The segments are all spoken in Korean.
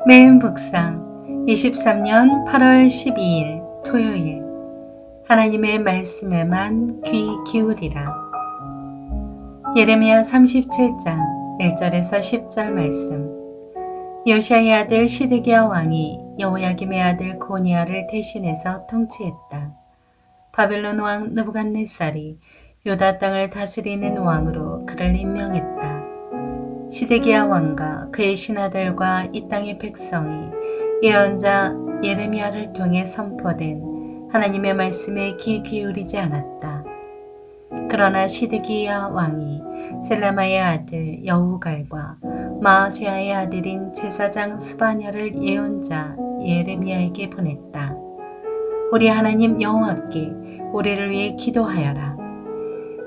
매일 묵상 23년 8월 12일 토요일. 하나님의 말씀에만 귀 기울이라. 예레미야 37장 1절에서 10절 말씀. 요시야의 아들 시드기야 왕이 여호야김의 아들 고니야를 대신해서 통치했다. 바벨론 왕 느부갓네살이 유다 땅을 다스리는 왕으로 그를 임명했다. 시드기야 왕과 그의 신하들과 이 땅의 백성이 예언자 예레미야를 통해 선포된 하나님의 말씀에 귀 기울이지 않았다. 그러나 시드기야 왕이 셀라마의 아들 여우갈과 마아세아의 아들인 제사장 스바냐를 예언자 예레미야에게 보냈다. 우리 하나님 여호와께 우리를 위해 기도하여라.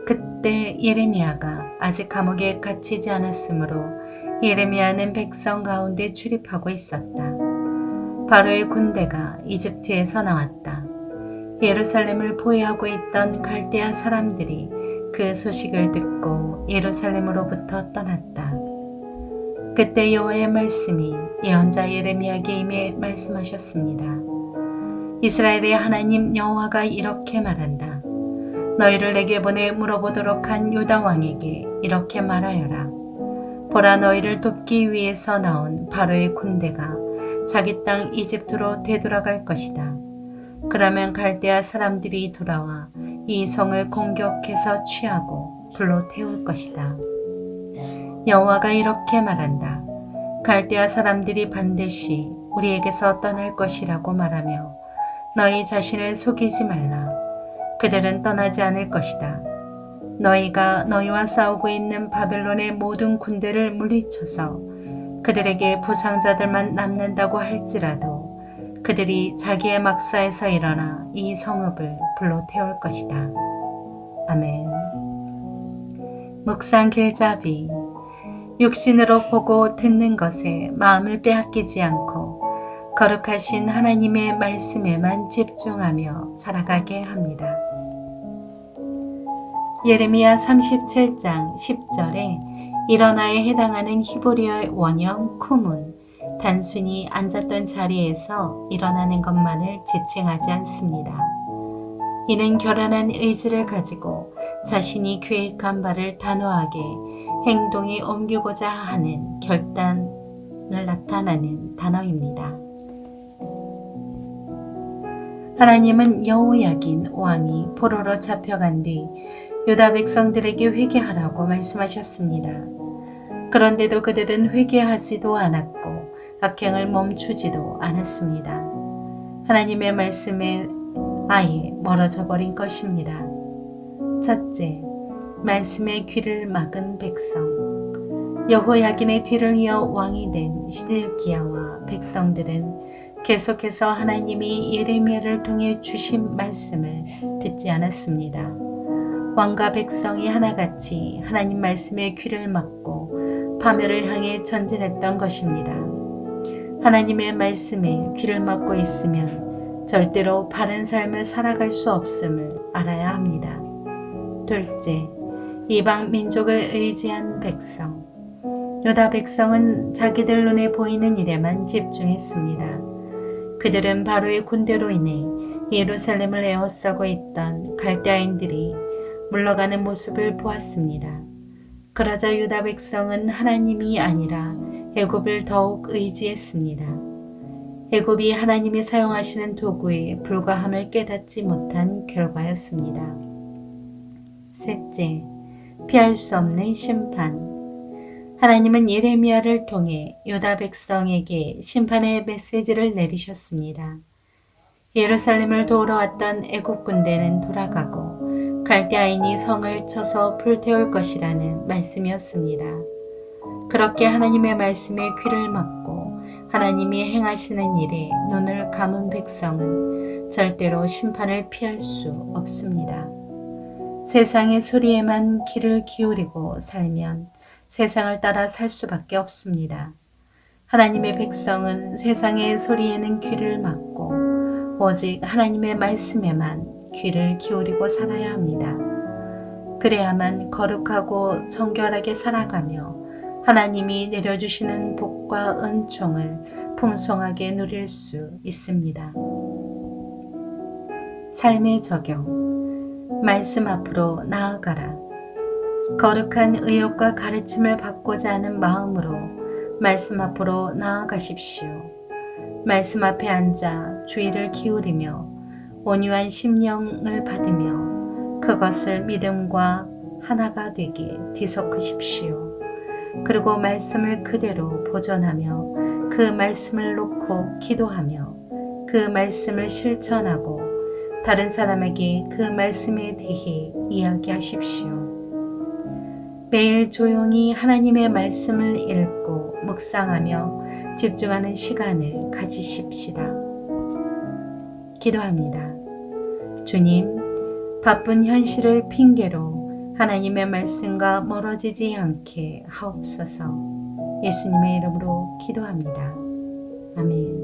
그때 예레미야가 아직 감옥에 갇히지 않았으므로 예레미야는 백성 가운데 출입하고 있었다. 바로의 군대가 이집트에서 나왔다. 예루살렘을 포위하고 있던 갈대아 사람들이 그 소식을 듣고 예루살렘으로부터 떠났다. 그때 여호와의 말씀이 예언자 예레미야에게 임해 말씀하셨습니다. 이스라엘의 하나님 여호와가 이렇게 말한다. 너희를 내게 보내 물어보도록 한 유다 왕에게 이렇게 말하여라. 보라, 너희를 돕기 위해서 나온 바로의 군대가 자기 땅 이집트로 되돌아갈 것이다. 그러면 갈대아 사람들이 돌아와 이 성을 공격해서 취하고 불로 태울 것이다. 여호와가 이렇게 말한다. 갈대아 사람들이 반드시 우리에게서 떠날 것이라고 말하며 너희 자신을 속이지 말라. 그들은 떠나지 않을 것이다. 너희가 너희와 싸우고 있는 바벨론의 모든 군대를 물리쳐서 그들에게 부상자들만 남는다고 할지라도 그들이 자기의 막사에서 일어나 이 성읍을 불로 태울 것이다. 아멘. 묵상 길잡이. 육신으로 보고 듣는 것에 마음을 빼앗기지 않고 거룩하신 하나님의 말씀에만 집중하며 살아가게 합니다. 예레미야 37장 10절에 일어나에 해당하는 히브리어 원형 쿰은 단순히 앉았던 자리에서 일어나는 것만을 지칭하지 않습니다. 이는 결연한 의지를 가지고 자신이 계획한 바를 단호하게 행동에 옮기고자 하는 결단을 나타내는 단어입니다. 하나님은 여호야긴 왕이 포로로 잡혀간 뒤 유다 백성들에게 회개하라고 말씀하셨습니다. 그런데도 그들은 회개하지도 않았고 악행을 멈추지도 않았습니다. 하나님의 말씀에 아예 멀어져 버린 것입니다. 첫째, 말씀의 귀를 막은 백성. 여호야긴의 뒤를 이어 왕이 된 시드기야와 백성들은 계속해서 하나님이 예레미야를 통해 주신 말씀을 듣지 않았습니다. 왕과 백성이 하나같이 하나님 말씀에 귀를 막고 파멸을 향해 전진했던 것입니다. 하나님의 말씀에 귀를 막고 있으면 절대로 바른 삶을 살아갈 수 없음을 알아야 합니다. 둘째, 이방 민족을 의지한 백성. 유다 백성은 자기들 눈에 보이는 일에만 집중했습니다. 그들은 바로의 군대로 인해 예루살렘을 에워싸고 있던 갈대아인들이 물러가는 모습을 보았습니다. 그러자 유다 백성은 하나님이 아니라 애굽을 더욱 의지했습니다. 애굽이 하나님이 사용하시는 도구에 불과함을 깨닫지 못한 결과였습니다. 셋째, 피할 수 없는 심판. 하나님은 예레미야를 통해 유다 백성에게 심판의 메시지를 내리셨습니다. 예루살렘을 도우러 왔던 애굽 군대는 돌아가고 갈대아인이 성을 쳐서 불태울 것이라는 말씀이었습니다. 그렇게 하나님의 말씀에 귀를 막고 하나님이 행하시는 일에 눈을 감은 백성은 절대로 심판을 피할 수 없습니다. 세상의 소리에만 귀를 기울이고 살면 세상을 따라 살 수밖에 없습니다. 하나님의 백성은 세상의 소리에는 귀를 막고 오직 하나님의 말씀에만 귀를 기울이고 살아야 합니다. 그래야만 거룩하고 정결하게 살아가며 하나님이 내려주시는 복과 은총을 풍성하게 누릴 수 있습니다. 삶의 적용. 말씀 앞으로 나아가라. 거룩한 의욕과 가르침을 받고자 하는 마음으로 말씀 앞으로 나아가십시오. 말씀 앞에 앉아 주의를 기울이며 온유한 심령을 받으며 그것을 믿음과 하나가 되게 뒤섞으십시오. 그리고 말씀을 그대로 보존하며 그 말씀을 놓고 기도하며 그 말씀을 실천하고 다른 사람에게 그 말씀에 대해 이야기하십시오. 매일 조용히 하나님의 말씀을 읽고 묵상하며 집중하는 시간을 가지십시다. 기도합니다. 주님, 바쁜 현실을 핑계로 하나님의 말씀과 멀어지지 않게 하옵소서. 예수님의 이름으로 기도합니다. 아멘.